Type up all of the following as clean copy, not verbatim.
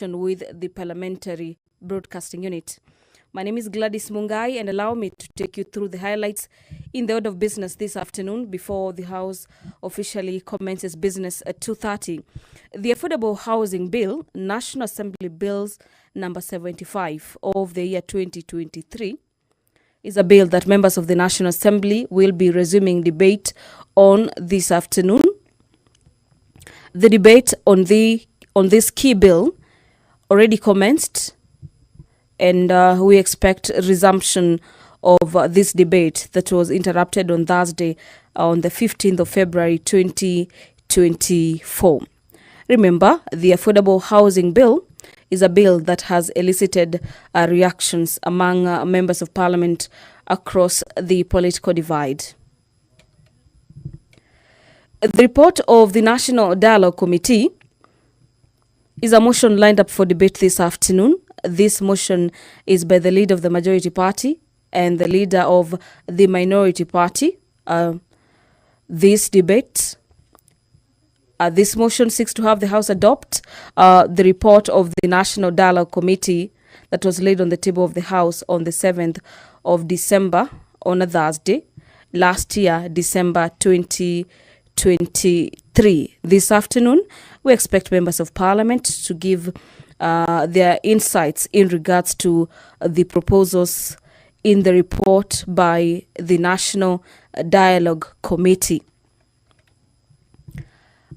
with the Parliamentary Broadcasting Unit. My name is Gladys Mungai, and allow me to take you through the highlights in the order of business this afternoon before the House officially commences business at 2:30. The Affordable Housing Bill, National Assembly Bills number 75 of the year 2023, is a bill that members of the National Assembly will be resuming debate on this afternoon. The debate on this key bill already commenced, and we expect resumption of this debate that was interrupted on Thursday, on the 15th of February 2024. Remember, the Affordable Housing Bill is a bill that has elicited reactions among members of Parliament across the political divide. The report of the National Dialogue Committee is a motion lined up for debate this afternoon. This motion is by the leader of the majority party and the leader of the minority party. This motion seeks to have the House adopt the report of the National Dialogue Committee that was laid on the table of the House on the 7th of December, on a Thursday, last year, December 2023. This afternoon, we expect members of Parliament to give their insights in regards to the proposals in the report by the National Dialogue Committee.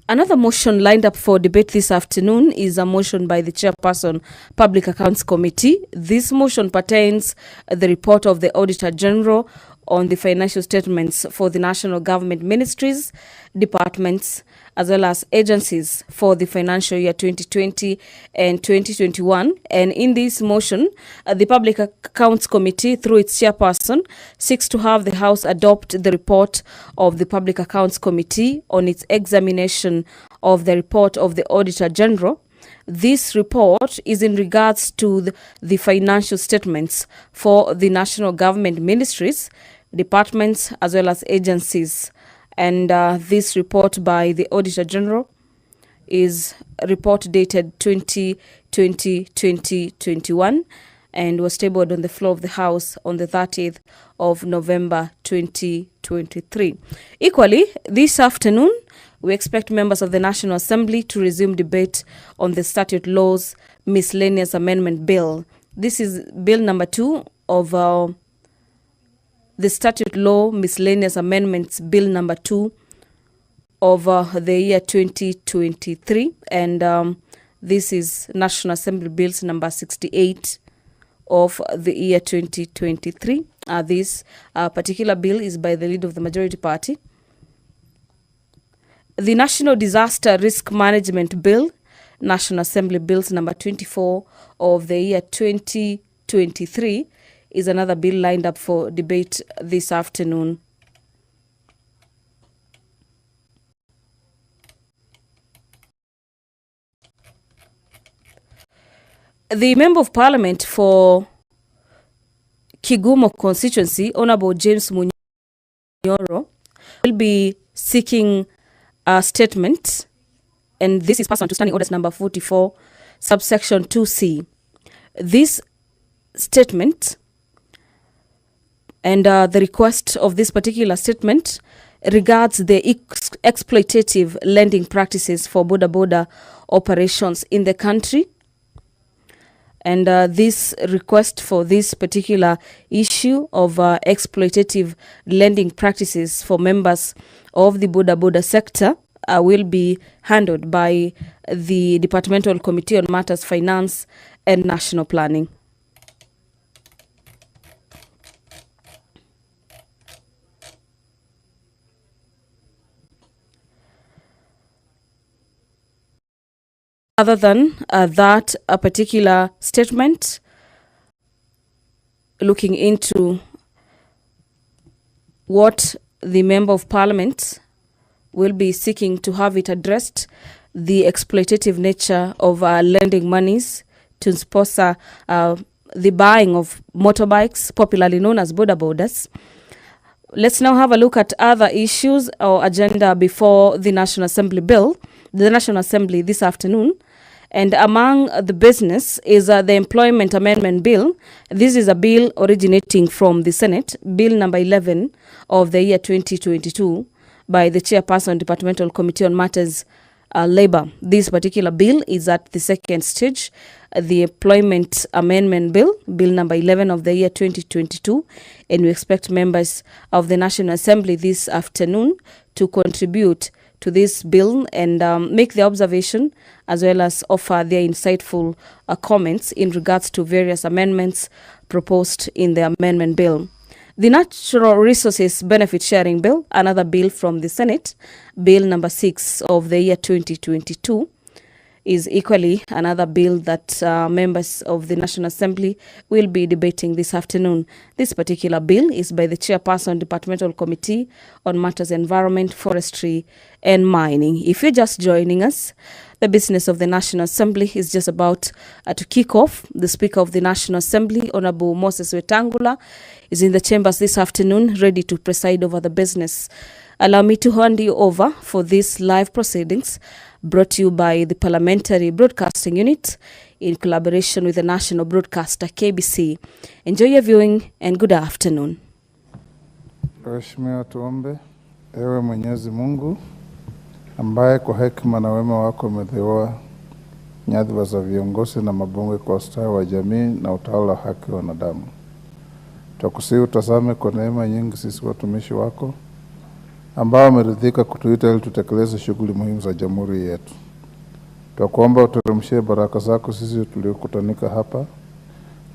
Another motion lined up for debate this afternoon is a motion by the Chairperson, Public Accounts Committee. This motion pertains the report of the Auditor General on the financial statements for the national government ministries, departments, as well as agencies for the financial year 2020 and 2021. And in this motion, the Public Accounts Committee, through its chairperson, seeks to have the House adopt the report of the Public Accounts Committee on its examination of the report of the Auditor General. This report is in regards to the financial statements for the national government ministries, departments, as well as agencies. And this report by the Auditor General is a report dated 2020-2021 and was tabled on the floor of the House on the 30th of November 2023. Equally, this afternoon, we expect members of the National Assembly to resume debate on the Statute Laws Miscellaneous Amendment Bill. This is Bill number 2 of the Statute Law Miscellaneous Amendments Bill number 2 of the year 2023. And this is National Assembly Bills number 68 of the year 2023. This particular bill is by the leader of the majority party. The National Disaster Risk Management Bill, National Assembly Bills number 24 of the year 2023, is another bill lined up for debate this afternoon. The Member of Parliament for Kigumo constituency, Honorable James Munyoro, will be seeking a statement, and this is pursuant to Standing Orders number 44, subsection 2C. This statement and the request of this particular statement regards the exploitative lending practices for border operations in the country. And this request for this particular issue of exploitative lending practices for members of the border sector will be handled by the Departmental Committee on Matters Finance and National Planning. Other than that, a particular statement looking into what the Member of Parliament will be seeking to have it addressed, the exploitative nature of lending monies to sponsor the buying of motorbikes, popularly known as borders. Let's now have a look at other issues or agenda before the National Assembly this afternoon. And among the business is the Employment Amendment Bill. This is a bill originating from the Senate, Bill number 11 of the year 2022 by the Chairperson Departmental Committee on Matters Labor. This particular bill is at the second stage, the Employment Amendment Bill, Bill number 11 of the year 2022, and we expect members of the National Assembly this afternoon to contribute to this bill and make the observation as well as offer their insightful comments in regards to various amendments proposed in the amendment bill. The Natural Resources Benefit Sharing Bill, another bill from the Senate, Bill number 6 of the year 2022, is equally another bill that members of the National Assembly will be debating this afternoon. This particular bill is by the Chairperson Departmental Committee on Matters Environment, Forestry and Mining. If you're just joining us, the business of the National Assembly is just about to kick off. The Speaker of the National Assembly, Honorable Moses Wetangula, is in the chambers this afternoon, ready to preside over the business. Allow me to hand you over for these live proceedings brought to you by the Parliamentary Broadcasting Unit in collaboration with the national broadcaster KBC. Enjoy your viewing and good afternoon. Mheshimiwa, tuombe. Ewe Mwenyezi Mungu ambaye kwa hekima na wema wako umeteua nyadhifa za viongozi na mabunge kwa ustawi wa jamii na utawala wa haki wa wanadamu, tukusihi utazame kwa neema nyingi sisi watumishi wako ambao wameridhika kutuita ili tutekeleze shughuli muhimu za jamhuri yetu. Tunakuomba uteremshie baraka zako sisi tuliokutanika hapa,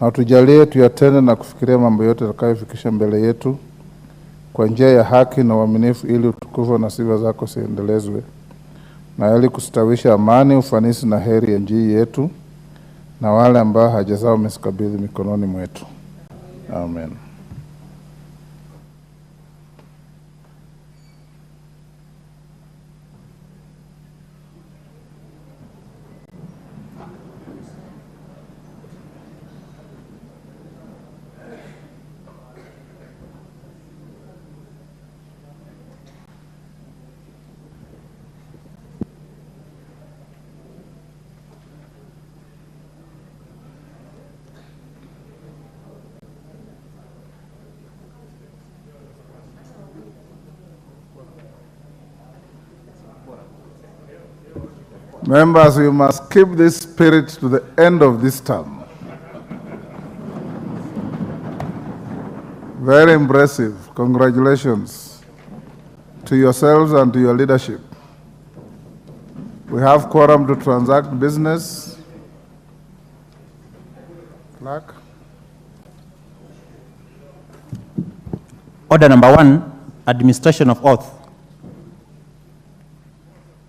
na utujalie tuyatende na kufikiria mambo yote yatakayofikisha mbele yetu kwa njia ya haki na uaminifu, ili utukufu na sifa zako ziendelezwe, na ili kustawisha amani, ufanisi na heri ya nchi yetu na wale ambao haja zao umesikabidhi mikononi mwetu. Amen. Members, you must keep this spirit to the end of this term. Very impressive. Congratulations to yourselves and to your leadership. We have quorum to transact business. Clerk. Order number 1, administration of oath.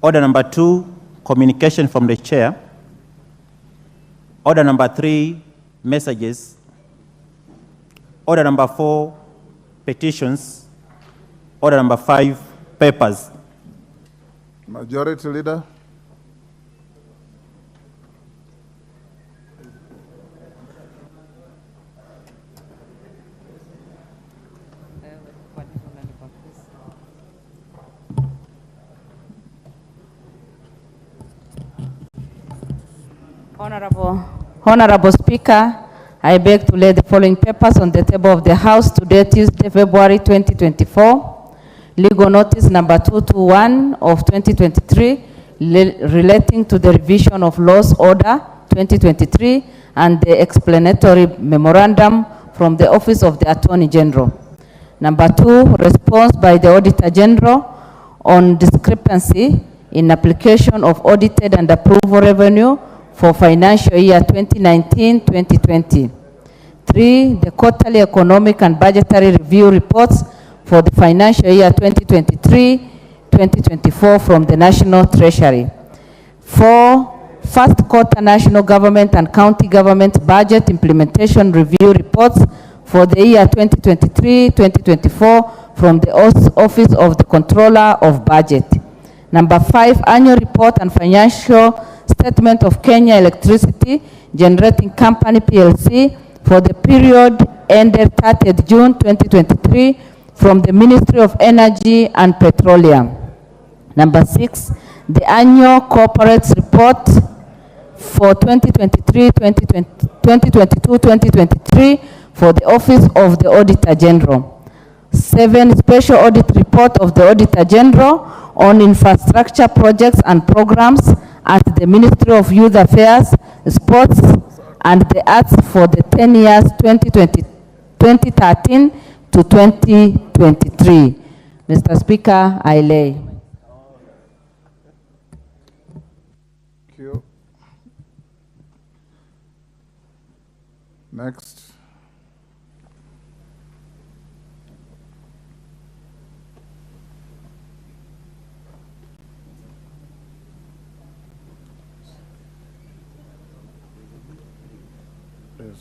Order number 2, communication from the chair. Order number 3, messages. Order number 4, petitions. Order number 5, papers. Majority Leader. Honorable Speaker, I beg to lay the following papers on the table of the House today, Tuesday, February 2024. Legal notice number 221 of 2023 relating to the revision of Laws Order 2023 and the explanatory memorandum from the Office of the Attorney General. Number 2, response by the Auditor General on discrepancy in application of audited and approval revenue for financial year 2019-2020. 3, the quarterly economic and budgetary review reports for the financial year 2023-2024 from the National Treasury. 4, first quarter national government and county government budget implementation review reports for the year 2023-2024 from the Office of the Controller of Budget. Number 5, annual report and financial statement of Kenya Electricity Generating Company PLC for the period ended 30th June 2023 from the Ministry of Energy and Petroleum. Number 6, the annual corporate report for 2022-2023 for the Office of the Auditor General. 7, special audit report of the Auditor General on infrastructure projects and programs at the Ministry of Youth Affairs, Sports and the Arts for the 10 years 2013 to 2023. Mr. Speaker, I lay. Thank you. Next. Yes.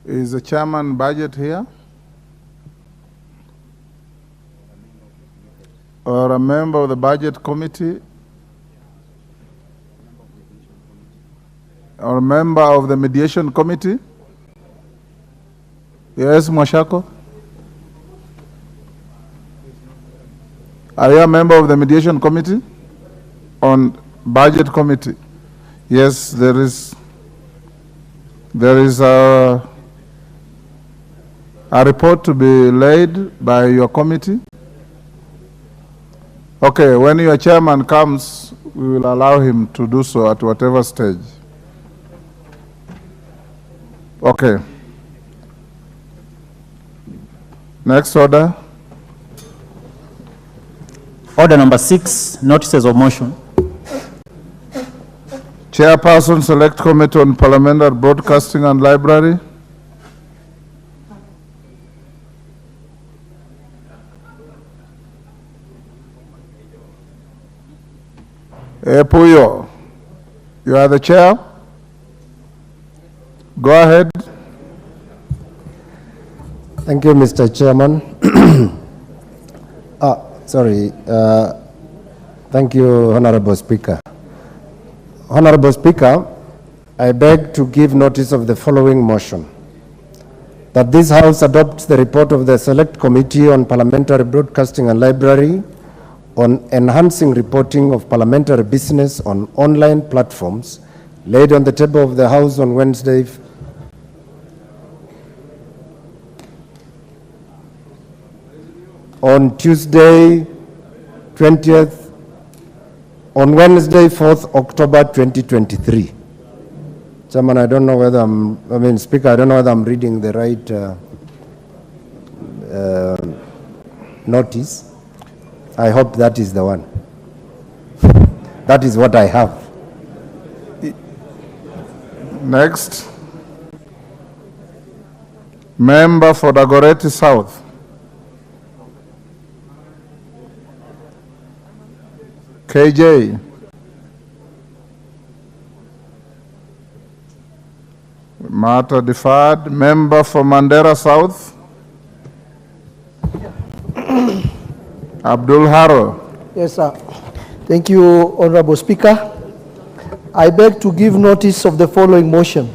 Is the chairman budget here? Or a member of the budget committee? Or a member of the mediation committee? Yes, Mwashako? Are you a member of the mediation committee? On budget committee? Yes, there is a report to be laid by your committee. Okay, when your chairman comes, we will allow him to do so at whatever stage. Okay. Next order. Order number 6, notices of motion. Chairperson, Select Committee on Parliamentary Broadcasting and Library. Puyo, you are the chair. Go ahead. Thank you, Mr. Chairman. Thank you, Honorable Speaker. Honorable Speaker, I beg to give notice of the following motion. That this House adopts the report of the Select Committee on Parliamentary Broadcasting and Library on enhancing reporting of parliamentary business on online platforms laid on the table of the House on Wednesday, on Tuesday, 20th, on Wednesday, 4th October 2023. Chairman, I don't know whether Speaker, I don't know whether I'm reading the right notice. I hope that is the one. That is what I have. Next. Member for Dagoretti South. KJ. Matter deferred. Member for Mandera South. Abdul Haro. Yes, sir. Thank you, Honorable Speaker. I beg to give notice of the following motion.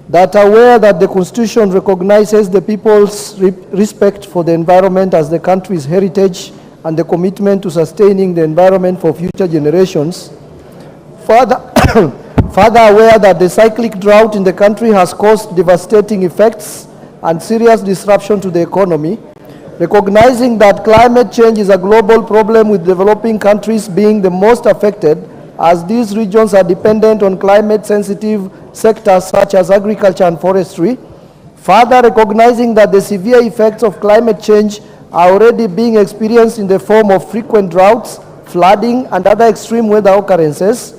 That aware that the Constitution recognizes the people's respect for the environment as the country's heritage and the commitment to sustaining the environment for future generations. Further aware that the cyclic drought in the country has caused devastating effects and serious disruption to the economy. Recognizing that climate change is a global problem with developing countries being the most affected, as these regions are dependent on climate-sensitive sectors such as agriculture and forestry. Further recognizing that the severe effects of climate change are already being experienced in the form of frequent droughts, flooding, and other extreme weather occurrences.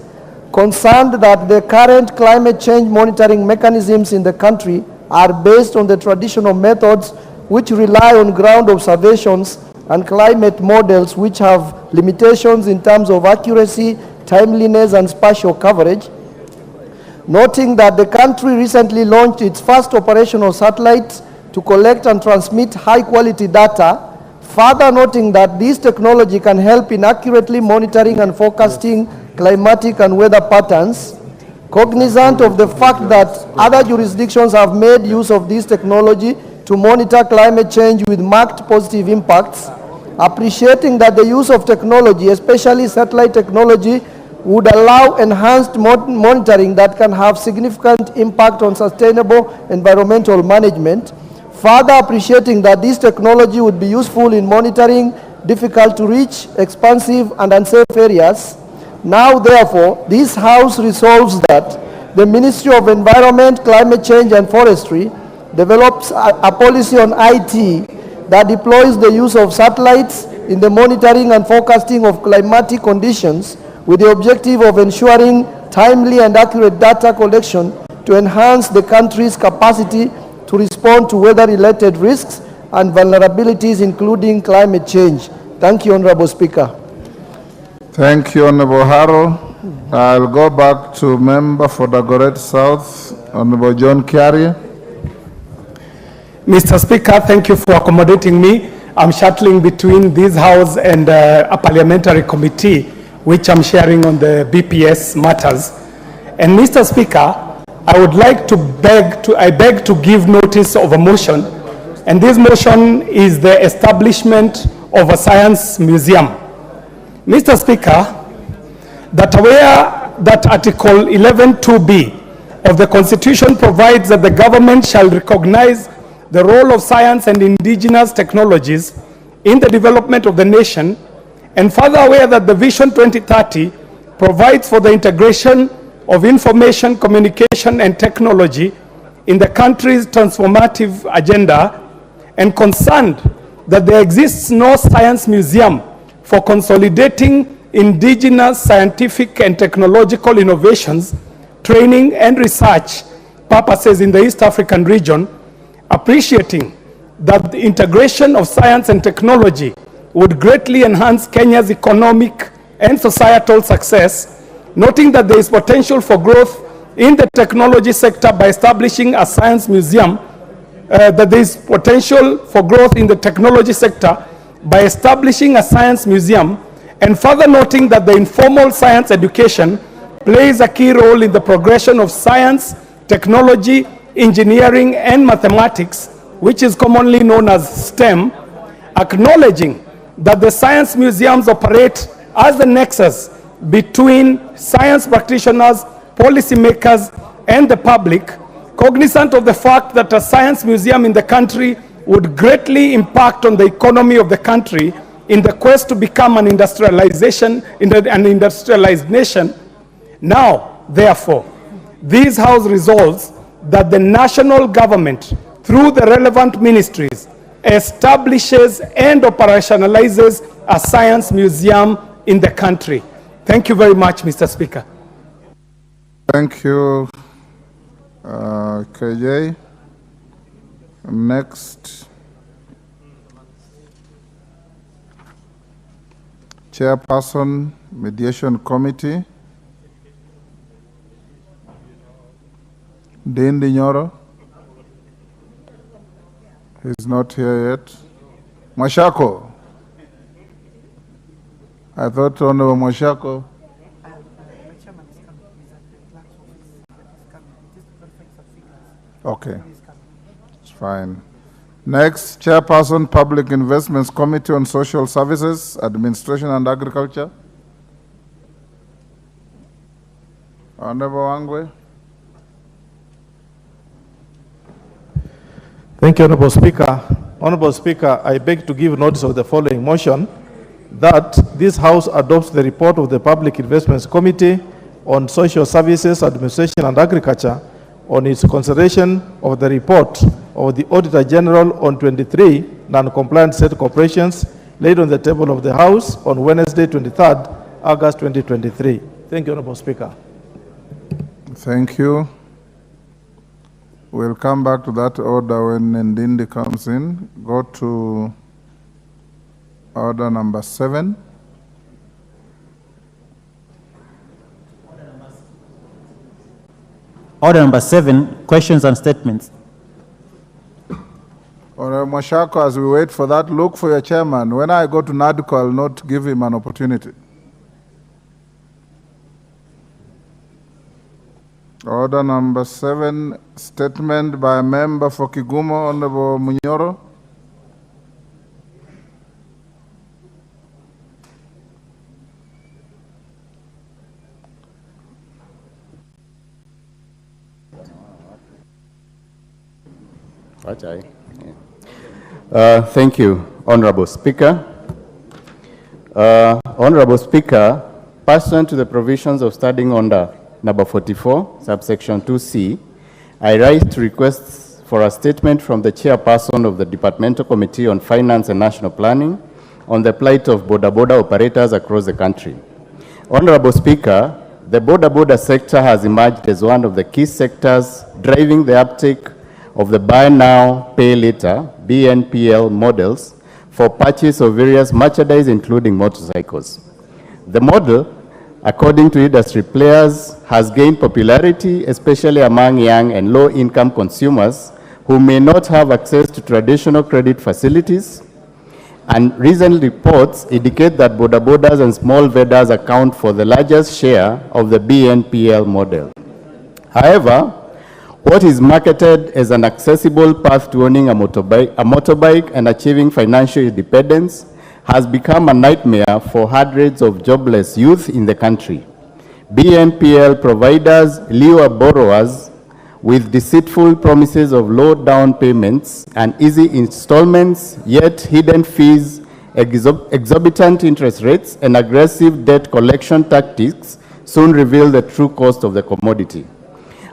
Concerned that the current climate change monitoring mechanisms in the country are based on the traditional methods which rely on ground observations and climate models which have limitations in terms of accuracy, timeliness, and spatial coverage. Noting that the country recently launched its first operational satellite to collect and transmit high-quality data, further noting that this technology can help in accurately monitoring and forecasting climatic and weather patterns. Cognizant of the fact that other jurisdictions have made use of this technology to monitor climate change with marked positive impacts, appreciating that the use of technology, especially satellite technology, would allow enhanced monitoring that can have significant impact on sustainable environmental management, further appreciating that this technology would be useful in monitoring difficult to reach, expansive and unsafe areas. Now, therefore, this House resolves that the Ministry of Environment, Climate Change and Forestry develops a policy on IT that deploys the use of satellites in the monitoring and forecasting of climatic conditions with the objective of ensuring timely and accurate data collection to enhance the country's capacity to respond to weather-related risks and vulnerabilities, including climate change. Thank you, Honorable Speaker. Thank you, Honorable Harrow. I'll go back to member for Dagoret South, Honorable John Kiari. Mr. Speaker, thank you for accommodating me. I'm shuttling between this House and a parliamentary committee, which I'm sharing on the BPS matters. And Mr. Speaker, I would like to beg to give notice of a motion, and this motion is the establishment of a science museum. Mr. Speaker, that aware that Article 11(2)(b) of the Constitution provides that the government shall recognize the role of science and indigenous technologies in the development of the nation, and further aware that the Vision 2030 provides for the integration of information, communication, and technology in the country's transformative agenda, and concerned that there exists no science museum for consolidating indigenous scientific and technological innovations, training, and research purposes in the East African region, appreciating that the integration of science and technology would greatly enhance Kenya's economic and societal success, noting that there is potential for growth in the technology sector by establishing a science museum, and further noting that the informal science education plays a key role in the progression of science, technology, engineering, and mathematics, which is commonly known as STEM, acknowledging that the science museums operate as the nexus between science practitioners, policymakers, and the public, cognizant of the fact that a science museum in the country would greatly impact on the economy of the country in the quest to become an industrialized nation. Now, therefore, this House resolves that the national government, through the relevant ministries, establishes and operationalizes a science museum in the country. Thank you very much, Mr. Speaker. Thank you, KJ. Next, Chairperson, Mediation Committee, Dindi Nyoro. He's not here yet. Mwashako. I thought Honorable Mwashako. Okay, it's fine. Next, Chairperson, Public Investments Committee on Social Services, Administration and Agriculture. Honorable Wangwe. Thank you, Honorable Speaker. Honorable Speaker, I beg to give notice of the following motion, that this House adopts the report of the Public Investments Committee on Social Services, Administration and Agriculture on its consideration of the report of the Auditor General on 23 non-compliant state corporations laid on the table of the House on Wednesday, 23rd August 2023. Thank you, Honorable Speaker. Thank you. We'll come back to that order when Ndindi comes in. Go to order number 7. Order number 7, questions and statements. Honorable Mwashako, as we wait for that, look for your chairman. When I go to NADCO, I'll not give him an opportunity. Order number 7, statement by member for Kigumo, Honorable Munyoro. Thank you, Honorable Speaker. Honorable Speaker, pursuant to the provisions of Standing Order number 44, subsection 2C, I rise to request for a statement from the chairperson of the Departmental Committee on Finance and National Planning on the plight of border operators across the country. Honorable Speaker, the border sector has emerged as one of the key sectors driving the uptake of the buy now, pay later, BNPL models for purchase of various merchandise, including motorcycles. The model, according to industry players, has gained popularity, especially among young and low-income consumers who may not have access to traditional credit facilities. And recent reports indicate that borders and small vendors account for the largest share of the BNPL model. However, what is marketed as an accessible path to owning a motorbike and achieving financial independence has become a nightmare for hundreds of jobless youth in the country. BNPL providers lure borrowers with deceitful promises of low down payments and easy installments, yet hidden fees, exorbitant interest rates, and aggressive debt collection tactics soon reveal the true cost of the commodity.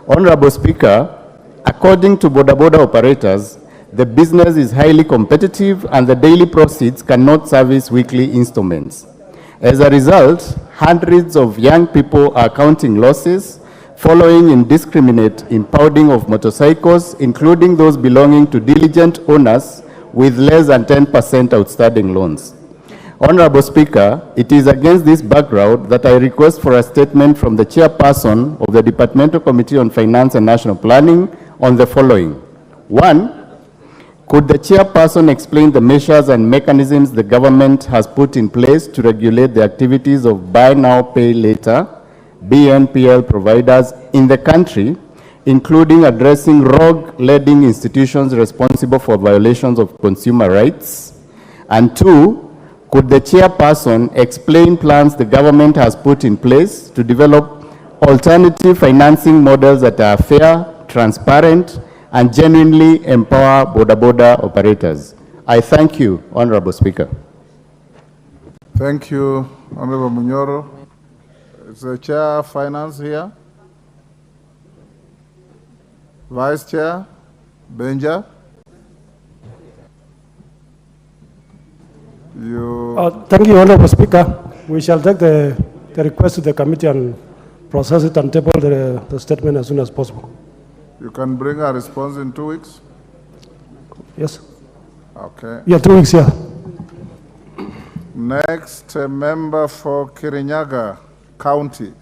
Honorable Speaker, according to border operators, the business is highly competitive and the daily proceeds cannot service weekly installments. As a result, hundreds of young people are counting losses following indiscriminate impounding of motorcycles, including those belonging to diligent owners with less than 10% outstanding loans. Honorable Speaker, it is against this background that I request for a statement from the chairperson of the Departmental Committee on Finance and National Planning on the following. 1, could the chairperson explain the measures and mechanisms the government has put in place to regulate the activities of buy now, pay later, BNPL providers in the country, including addressing rogue lending institutions responsible for violations of consumer rights? And 2, could the chairperson explain plans the government has put in place to develop alternative financing models that are fair, transparent, and genuinely empower border operators? I thank you, Honorable Speaker. Thank you, Honorable Munyoro. Is the Chair of Finance here? Vice Chair, Benja? Thank you, Honorable Speaker. We shall take the request to the committee and process it and table the statement as soon as possible. You can bring a response in 2 weeks? Yes. Okay. Yeah, 2 weeks, yeah. Next, a member for Kirinyaga County,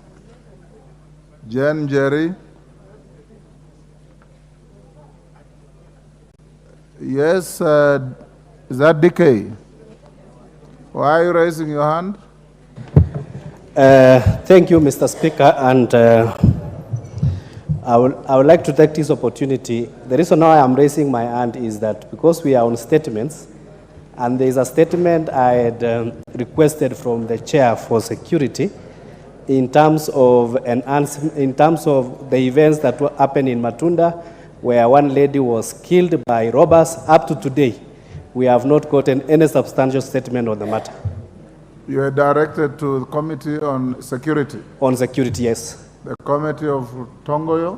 Jen Jerry. Yes, is that DK? Why are you raising your hand? Thank you, Mr. Speaker, and I would like to take this opportunity. The reason why I'm raising my hand is that because we are on statements, and there is a statement I had requested from the chair for security in terms of the events that happened in Matunda, where one lady was killed by robbers. Up to today, we have not gotten any substantial statement on the matter. You are directed to the Committee on Security? On security, yes. The Committee of Tongoyo?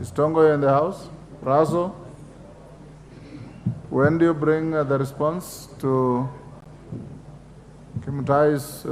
Is Tongoyo in the House? Razo? When do you bring the response to Kimutai's